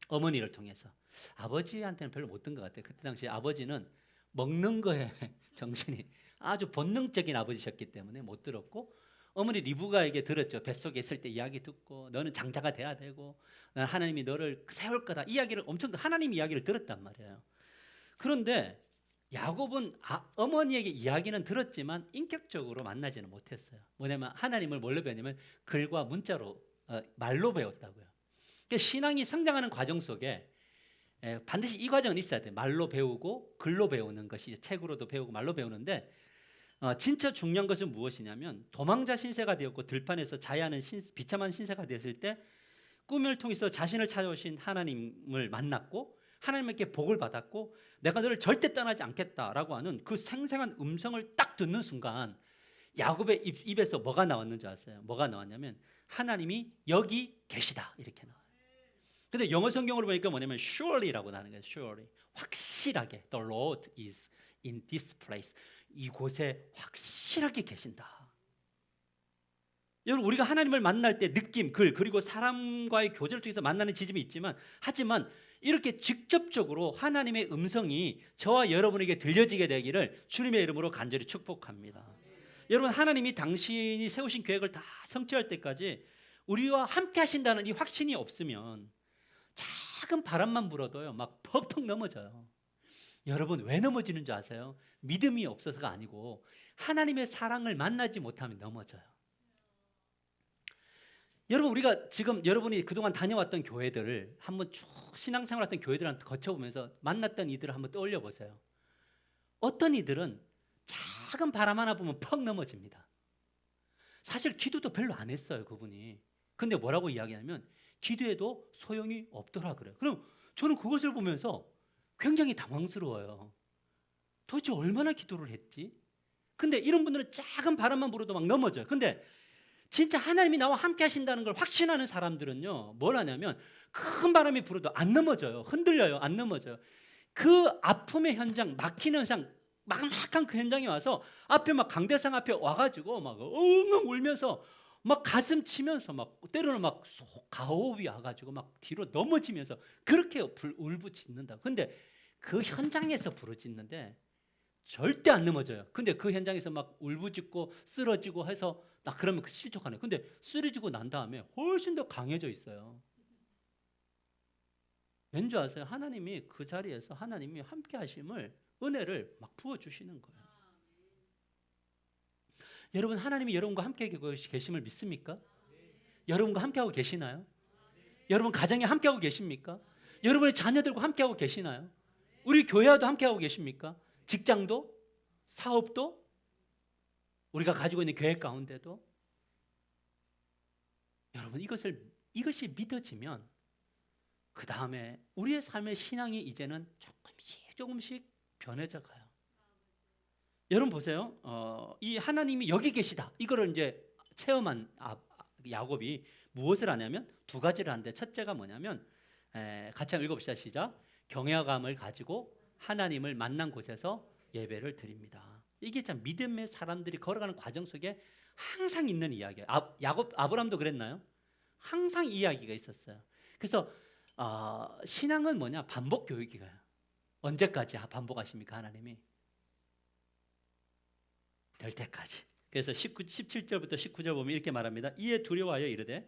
어머니를 통해서. 아버지한테는 별로 못 든 것 같아요. 그때 당시 아버지는 먹는 거에 정신이 아주 본능적인 아버지셨기 때문에 못 들었고, 어머니 리브가에게 들었죠. 뱃속에 있을 때 이야기 듣고 너는 장자가 돼야 되고 하나님이 너를 세울 거다 이야기를 엄청 하나님 이야기를 들었단 말이에요. 그런데 야곱은 어머니에게 이야기는 들었지만 인격적으로 만나지는 못했어요. 뭐냐면 하나님을 뭘로 배웠냐면 글과 문자로 말로 배웠다고요. 그러니까 신앙이 성장하는 과정 속에 반드시 이 과정은 있어야 돼요. 말로 배우고 글로 배우는 것이, 책으로도 배우고 말로 배우는데 진짜 중요한 것은 무엇이냐면 도망자 신세가 되었고 들판에서 자해하는 비참한 신세가 되었을 때 꿈을 통해서 자신을 찾아오신 하나님을 만났고 하나님께 복을 받았고 내가 너를 절대 떠나지 않겠다라고 하는 그 생생한 음성을 딱 듣는 순간 야곱의 입에서 뭐가 나왔는지 아세요? 뭐가 나왔냐면 하나님이 여기 계시다 이렇게 나와요. 근데 영어 성경으로 보니까 뭐냐면 surely라고 나오는 거예요. surely. 확실하게 the Lord is in this place. 이곳에 확실하게 계신다. 여러분 우리가 하나님을 만날 때 느낌, 글 그리고 사람과의 교제를 통해서 만나는 지점이 있지만 하지만 이렇게 직접적으로 하나님의 음성이 저와 여러분에게 들려지게 되기를 주님의 이름으로 간절히 축복합니다. 여러분 하나님이 당신이 세우신 계획을 다 성취할 때까지 우리와 함께 하신다는 이 확신이 없으면 작은 바람만 불어도요 막 퍽퍽 넘어져요. 여러분 왜 넘어지는 줄 아세요? 믿음이 없어서가 아니고 하나님의 사랑을 만나지 못하면 넘어져요. 여러분 우리가 지금 여러분이 그동안 다녀왔던 교회들을 한번 쭉 신앙생활했던 교회들을 거쳐보면서 만났던 이들을 한번 떠올려 보세요. 어떤 이들은 작은 바람 하나 보면 퍽 넘어집니다. 사실 기도도 별로 안 했어요, 그분이. 근데 뭐라고 이야기하냐면 기도해도 소용이 없더라 그래요. 그럼 저는 그것을 보면서 굉장히 당황스러워요. 도대체 얼마나 기도를 했지? 근데 이런 분들은 작은 바람만 불어도 막 넘어져요. 근데 진짜 하나님이 나와 함께 하신다는 걸 확신하는 사람들은요, 뭘 하냐면 큰 바람이 불어도 안 넘어져요. 흔들려요. 안 넘어져요. 그 아픔의 현장, 막히는 현장, 막막한 그 현장에 와서 앞에 막 강대상 앞에 와가지고 막 엉엉 울면서 막 가슴 치면서 막 때로는 막 가호흡이 와가지고 막 뒤로 넘어지면서 그렇게 울부짖는다. 근데 그 현장에서 부르짖는데 절대 안 넘어져요. 근데 그 현장에서 막 울부짖고 쓰러지고 해서 나 그러면 그 실족하네. 근데 쓰러지고 난 다음에 훨씬 더 강해져 있어요. 왠지 아세요? 하나님이 그 자리에서 하나님이 함께 하심을 은혜를 막 부어 주시는 거예요. 여러분, 하나님이 여러분과 함께 계심을 믿습니까? 여러분과 함께하고 계시나요? 여러분 가정에 함께하고 계십니까? 여러분의 자녀들과 함께하고 계시나요? 우리 교회와도 함께하고 계십니까? 직장도? 사업도? 우리가 가지고 있는 계획 가운데도? 여러분, 이것이 믿어지면 그 다음에 우리의 삶의 신앙이 이제는 조금씩 변해져 가요. 여러분 보세요. 이 하나님이 여기 계시다. 이거를 이제 체험한 야곱이 무엇을 하냐면 두 가지를 하는데, 첫째가 뭐냐면 같이 한번 읽어봅시다. 시작. 경외감을 가지고 하나님을 만난 곳에서 예배를 드립니다. 이게 참 믿음의 사람들이 걸어가는 과정 속에 항상 있는 이야기예요. 아브라함도 그랬나요? 항상 이야기가 있었어요. 그래서 신앙은 뭐냐? 반복 교육이에요. 언제까지 반복하십니까? 하나님이 될 때까지. 그래서 17절부터 19절 보면 이렇게 말합니다. 이에 두려워하여 이르되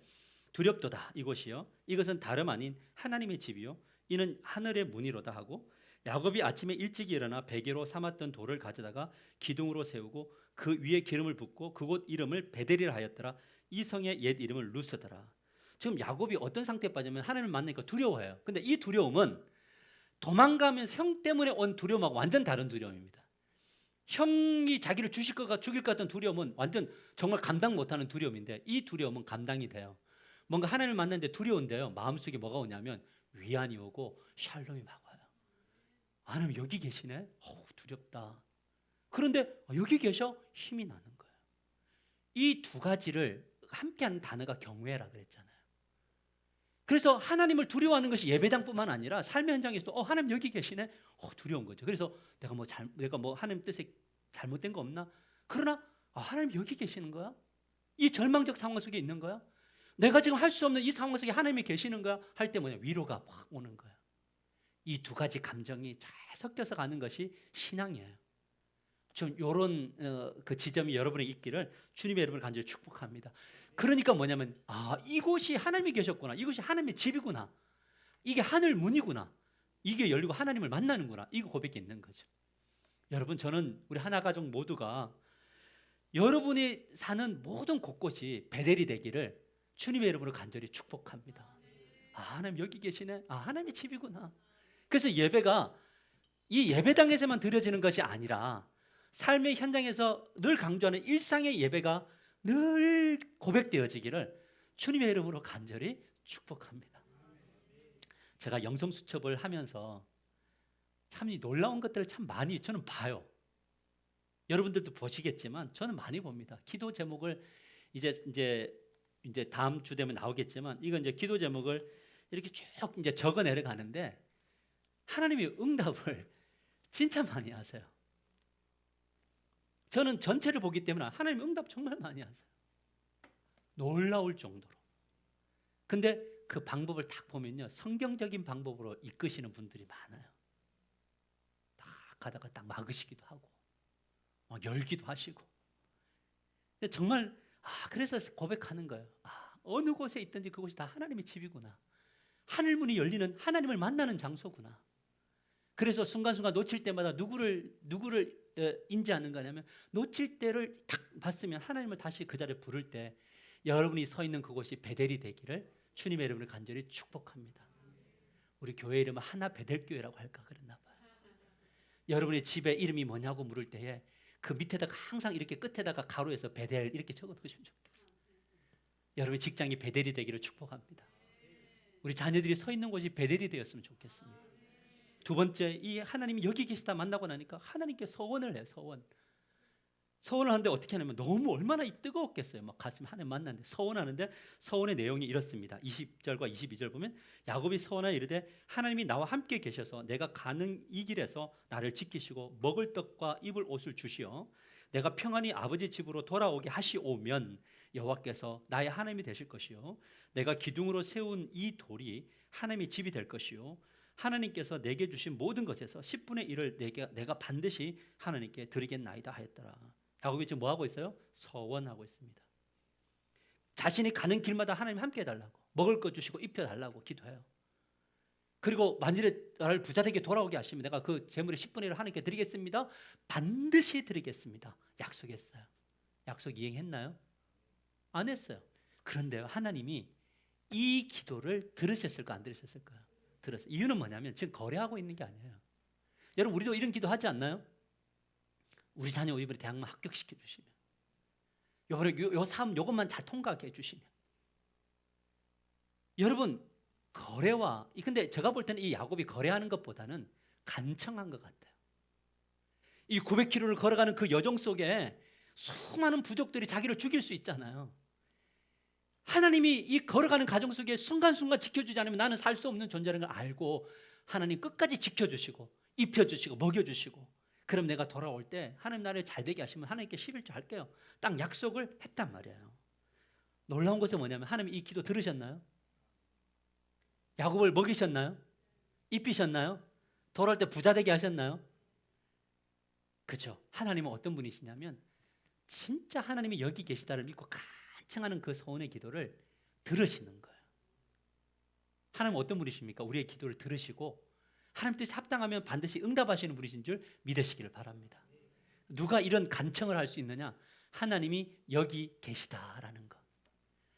두렵도다 이곳이요 이것은 다름 아닌 하나님의 집이요 이는 하늘의 문이로다 하고, 야곱이 아침에 일찍 일어나 베개로 삼았던 돌을 가져다가 기둥으로 세우고 그 위에 기름을 붓고 그곳 이름을 베델이라 하였더라. 이 성의 옛 이름을 루스더라. 지금 야곱이 어떤 상태에 빠지면 하나님을 만나니까 두려워해요. 근데 이 두려움은 도망가면서 형 때문에 온 두려움하고 완전 다른 두려움입니다. 형이 자기를 죽일 것 같은 두려움은 완전 정말 감당 못하는 두려움인데, 이 두려움은 감당이 돼요. 뭔가 하나님을 만났는데 두려운데요, 마음속에 뭐가 오냐면 위안이 오고 샬롬이 막 와요. 하나님 여기 계시네? 두렵다. 그런데 여기 계셔? 힘이 나는 거예요. 이 두 가지를 함께하는 단어가 경외라 그랬잖아요. 그래서 하나님을 두려워하는 것이 예배당뿐만 아니라 삶의 현장에서도 하나님 여기 계시네? 두려운 거죠. 그래서 내가 뭐 하나님 뜻에 잘못된 거 없나? 그러나 하나님 여기 계시는 거야? 이 절망적 상황 속에 있는 거야? 내가 지금 할 수 없는 이 상황 속에 하나님이 계시는 거야? 할 때 위로가 확 오는 거야. 이 두 가지 감정이 잘 섞여서 가는 것이 신앙이에요. 좀 이런 그 지점이 여러분에 있기를 주님의 여러분을 간절히 축복합니다. 그러니까 뭐냐면 이곳이 하나님이 계셨구나. 이곳이 하나님의 집이구나. 이게 하늘 문이구나. 이게 열리고 하나님을 만나는구나. 이거 고백이 있는 거죠. 여러분, 저는 우리 하나 가족 모두가 여러분이 사는 모든 곳곳이 베델이 되기를 주님의 여러분을 간절히 축복합니다. 하나님 여기 계시네. 하나님의 집이구나. 그래서 예배가 이 예배당에서만 드려지는 것이 아니라 삶의 현장에서 늘 강조하는 일상의 예배가 늘 고백되어지기를 주님의 이름으로 간절히 축복합니다. 제가 영성수첩을 하면서 참 놀라운 것들을 참 많이 저는 봐요. 여러분들도 보시겠지만 저는 많이 봅니다. 기도 제목을 이제 다음 주 되면 나오겠지만, 이건 이제 기도 제목을 이렇게 쭉 이제 적어 내려가는데 하나님이 응답을 진짜 많이 하세요. 저는 전체를 보기 때문에 하나님 응답 정말 많이 하세요. 놀라울 정도로. 근데 그 방법을 딱 보면요, 성경적인 방법으로 이끄시는 분들이 많아요. 딱 가다가 딱 막으시기도 하고 열기도 하시고. 근데 정말 그래서 고백하는 거예요. 어느 곳에 있든지 그곳이 다 하나님의 집이구나. 하늘문이 열리는 하나님을 만나는 장소구나. 그래서 순간순간 놓칠 때마다 누구를 인지하는 거냐면, 놓칠 때를 탁 봤으면 하나님을 다시 그 자리에 부를 때 여러분이 서 있는 그곳이 베델이 되기를 주님의 이름을 간절히 축복합니다. 우리 교회 이름은 하나 베델교회라고 할까 그랬나 봐요. 여러분의 집에 이름이 뭐냐고 물을 때에 그 밑에다가 항상 이렇게 끝에다가 가로에서 베델 이렇게 적어 놓으시면 좋겠어요. 여러분의 직장이 베델이 되기를 축복합니다. 우리 자녀들이 서 있는 곳이 베델이 되었으면 좋겠습니다. 두 번째, 이 하나님이 여기 계시다 만나고 나니까 하나님께 서원을 해요. 서원을 하는데 어떻게 하냐면 너무 얼마나 뜨거웠겠어요. 막 가슴 하나님 만났는데 서원하는데 서원의 내용이 이렇습니다. 20절과 22절 보면 야곱이 서원하여 이르되 하나님이 나와 함께 계셔서 내가 가는 이 길에서 나를 지키시고 먹을 떡과 입을 옷을 주시어 내가 평안히 아버지 집으로 돌아오게 하시오면 여호와께서 나의 하나님이 되실 것이요 내가 기둥으로 세운 이 돌이 하나님의 집이 될 것이요 하나님께서 내게 주신 모든 것에서 10분의 1을 내가 반드시 하나님께 드리겠나이다 하였더라. 야곱이 지금 뭐 하고 있어요? 서원하고 있습니다. 자신이 가는 길마다 하나님 함께 해달라고, 먹을 것 주시고 입혀달라고 기도해요. 그리고 만일에 나를 부자 되게 돌아오게 하시면 내가 그 재물의 10분의 1을 하나님께 드리겠습니다. 반드시 드리겠습니다. 약속했어요. 약속 이행했나요? 안 했어요. 그런데요, 하나님이 이 기도를 들으셨을까 안 들으셨을까요? 들었어요. 이유는 뭐냐면 지금 거래하고 있는 게 아니에요. 여러분, 우리도 이런 기도 하지 않나요? 우리 자녀 이번에 대학만 합격시켜 주시면, 요번에 요 사업 요것만 잘 통과하게 해주시면. 여러분, 거래와 근데 제가 볼 때는 이 야곱이 거래하는 것보다는 간청한 것 같아요. 이 900km를 걸어가는 그 여정 속에 수많은 부족들이 자기를 죽일 수 있잖아요. 하나님이 이 걸어가는 과정 속에 순간순간 지켜주지 않으면 나는 살 수 없는 존재라는 걸 알고 하나님 끝까지 지켜주시고 입혀주시고 먹여주시고, 그럼 내가 돌아올 때 하나님 나를 잘되게 하시면 하나님께 11조 할게요. 딱 약속을 했단 말이에요. 놀라운 것은 뭐냐면 하나님 이 기도 들으셨나요? 야곱을 먹이셨나요? 입히셨나요? 돌아올 때 부자 되게 하셨나요? 그렇죠. 하나님은 어떤 분이시냐면 진짜 하나님이 여기 계시다를 믿고 간청하는 그 소원의 기도를 들으시는 거예요. 하나님은 어떤 분이십니까? 우리의 기도를 들으시고 하나님 뜻에 합당하면 반드시 응답하시는 분이신 줄 믿으시기를 바랍니다. 누가 이런 간청을 할 수 있느냐? 하나님이 여기 계시다라는 거,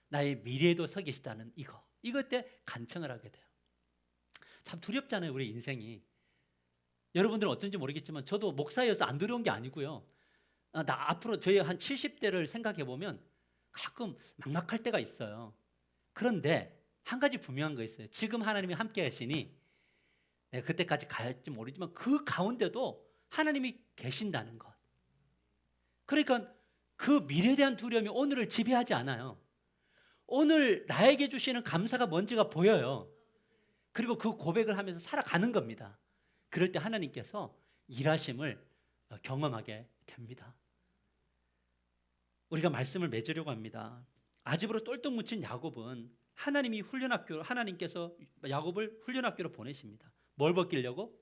나의 미래에도 서 계시다는 이것 때 간청을 하게 돼요. 참 두렵잖아요, 우리 인생이. 여러분들은 어떤지 모르겠지만 저도 목사여서 안 두려운 게 아니고요. 나 앞으로 저희 한 70대를 생각해 보면 가끔 막막할 때가 있어요. 그런데 한 가지 분명한 거 있어요. 지금 하나님이 함께 하시니 내가 그때까지 갈지 모르지만 그 가운데도 하나님이 계신다는 것. 그러니까 그 미래에 대한 두려움이 오늘을 지배하지 않아요. 오늘 나에게 주시는 감사가 뭔지가 보여요. 그리고 그 고백을 하면서 살아가는 겁니다. 그럴 때 하나님께서 일하심을 경험하게 됩니다. 우리가 말씀을 맺으려고 합니다. 아집으로 똘똘 묻힌 야곱은 하나님께서 야곱을 훈련학교로 보내십니다. 뭘 벗기려고?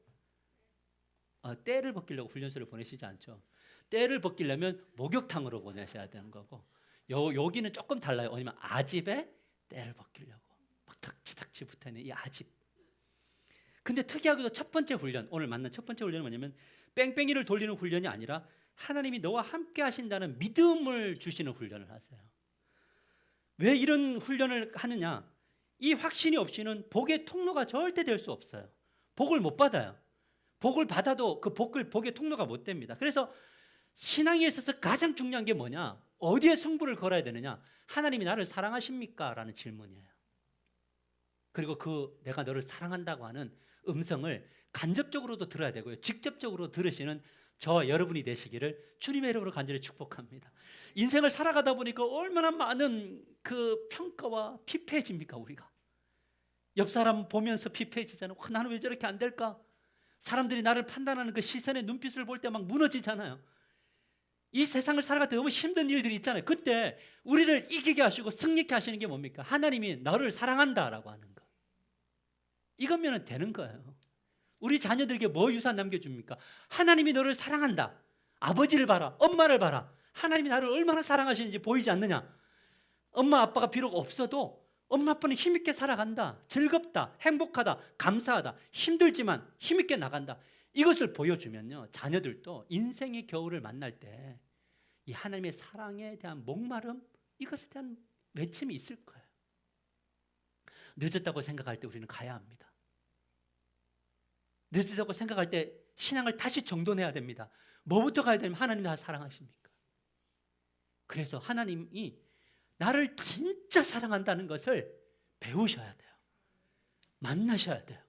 떼를 벗기려고 훈련소를 보내시지 않죠. 떼를 벗기려면 목욕탕으로 보내셔야 되는 거고, 여기는 조금 달라요. 왜냐면 아집에 떼를 벗기려고 막 덕지덕지 붙어있는 이 아집. 근데 특이하게도 첫 번째 훈련, 오늘 만난 첫 번째 훈련은 뭐냐면 뺑뺑이를 돌리는 훈련이 아니라 하나님이 너와 함께 하신다는 믿음을 주시는 훈련을 하세요. 왜 이런 훈련을 하느냐? 이 확신이 없이는 복의 통로가 절대 될 수 없어요. 복을 못 받아요. 복을 받아도 그 복의 통로가 못 됩니다. 그래서 신앙에 있어서 가장 중요한 게 뭐냐? 어디에 승부를 걸어야 되느냐? 하나님이 나를 사랑하십니까? 라는 질문이에요. 그리고 내가 너를 사랑한다고 하는 음성을 간접적으로도 들어야 되고요, 직접적으로 들으시는 저와 여러분이 되시기를 주님의 이름으로 간절히 축복합니다. 인생을 살아가다 보니까 얼마나 많은 그 평가와 피폐해집니까? 우리가 옆 사람 보면서 피폐해지잖아요. 나는 왜 저렇게 안 될까? 사람들이 나를 판단하는 그 시선의 눈빛을 볼 때 막 무너지잖아요. 이 세상을 살아갈 때 너무 힘든 일들이 있잖아요. 그때 우리를 이기게 하시고 승리케 하시는 게 뭡니까? 하나님이 너를 사랑한다라고 하는 거. 이거면 되는 거예요. 우리 자녀들에게 뭐 유산 남겨줍니까? 하나님이 너를 사랑한다. 아버지를 봐라, 엄마를 봐라. 하나님이 나를 얼마나 사랑하시는지 보이지 않느냐? 엄마 아빠가 비록 없어도 엄마 아빠는 힘있게 살아간다, 즐겁다, 행복하다, 감사하다, 힘들지만 힘있게 나간다. 이것을 보여주면요, 자녀들도 인생의 겨울을 만날 때 이 하나님의 사랑에 대한 목마름, 이것에 대한 외침이 있을 거예요. 늦었다고 생각할 때 우리는 가야 합니다. 늦었다고 생각할 때 신앙을 다시 정돈해야 됩니다. 뭐부터 가야 되냐면 하나님 나 사랑하십니까? 그래서 하나님이 나를 진짜 사랑한다는 것을 배우셔야 돼요. 만나셔야 돼요.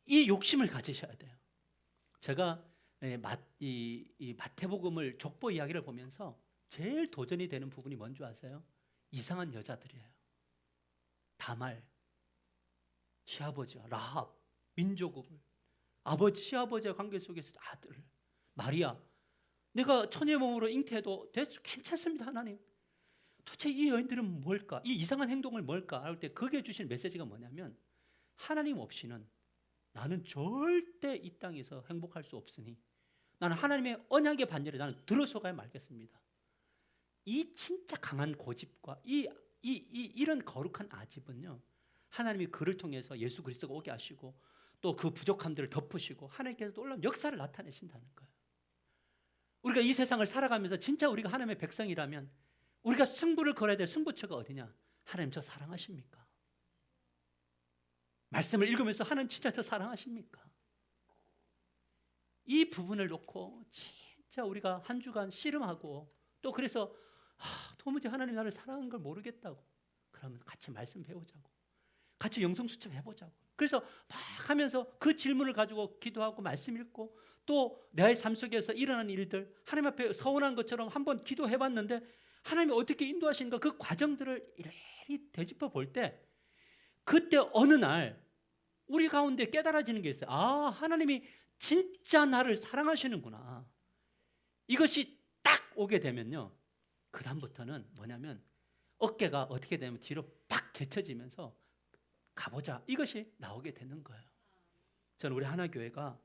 이 욕심을 가지셔야 돼요. 제가 이 마태복음을 족보 이야기를 보면서 제일 도전이 되는 부분이 뭔지 아세요? 이상한 여자들이에요. 다말, 시아버지와 라합, 민족을 아버지 시아버지와 관계 속에서 아들 마리아, 내가 처녀의 몸으로 잉태해도 괜찮습니다 하나님. 도대체 이 여인들은 뭘까? 이 이상한 행동을 뭘까? 할 때 거기에 주신 메시지가 뭐냐면 하나님 없이는 나는 절대 이 땅에서 행복할 수 없으니 나는 하나님의 언약의 반열에 나는 들어서가야 말겠습니다. 이 진짜 강한 고집과 이런 거룩한 아집은요, 하나님이 그를 통해서 예수 그리스도가 오게 하시고 또 그 부족함들을 덮으시고 하나님께서 놀라운 역사를 나타내신다는 거예요. 우리가 이 세상을 살아가면서 진짜 우리가 하나님의 백성이라면 우리가 승부를 걸어야 될 승부처가 어디냐? 하나님 저 사랑하십니까? 말씀을 읽으면서 하나님 진짜 저 사랑하십니까? 이 부분을 놓고 진짜 우리가 한 주간 씨름하고 또 그래서 도무지 하나님 나를 사랑하는 걸 모르겠다고, 그러면 같이 말씀 배우자고, 같이 영성수첩 해보자고. 그래서 막 하면서 그 질문을 가지고 기도하고 말씀 읽고 또 내 삶 속에서 일어나는 일들 하나님 앞에 서운한 것처럼 한번 기도해봤는데 하나님이 어떻게 인도하시는가, 그 과정들을 일일이 되짚어 볼 때 그때 어느 날 우리 가운데 깨달아지는 게 있어요. 아, 하나님이 진짜 나를 사랑하시는구나. 이것이 딱 오게 되면요, 그 다음부터는 뭐냐면 어깨가 어떻게 되면 뒤로 팍 제쳐지면서 가보자, 이것이 나오게 되는 거예요. 저는 우리 하나교회가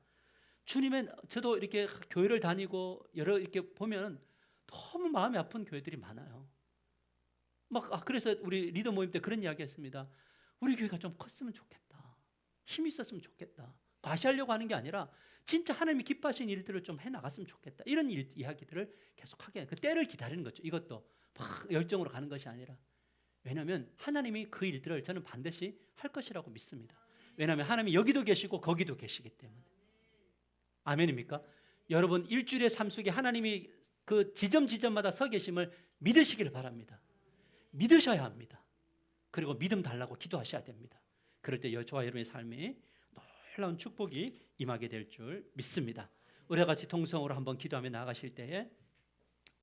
주님의, 저도 이렇게 교회를 다니고 여러 이렇게 보면 너무 마음이 아픈 교회들이 많아요. 그래서 우리 리더 모임 때 그런 이야기 했습니다. 우리 교회가 좀 컸으면 좋겠다, 힘이 있었으면 좋겠다. 과시하려고 하는 게 아니라 진짜 하나님이 기뻐하시는 일들을 좀 해나갔으면 좋겠다, 이런 이야기들을 계속하게, 그 때를 기다리는 거죠. 이것도 막 열정으로 가는 것이 아니라. 왜냐하면 하나님이 그 일들을 저는 반드시 할 것이라고 믿습니다. 왜냐하면 하나님이 여기도 계시고 거기도 계시기 때문에. 아멘입니까? 여러분, 일주일의 삶 속에 하나님이 그 지점마다 서 계심을 믿으시기를 바랍니다. 믿으셔야 합니다. 그리고 믿음 달라고 기도하셔야 됩니다. 그럴 때 저와 여러분의 삶에 놀라운 축복이 임하게 될 줄 믿습니다. 우리가 같이 통성으로 한번 기도하며 나아가실 때에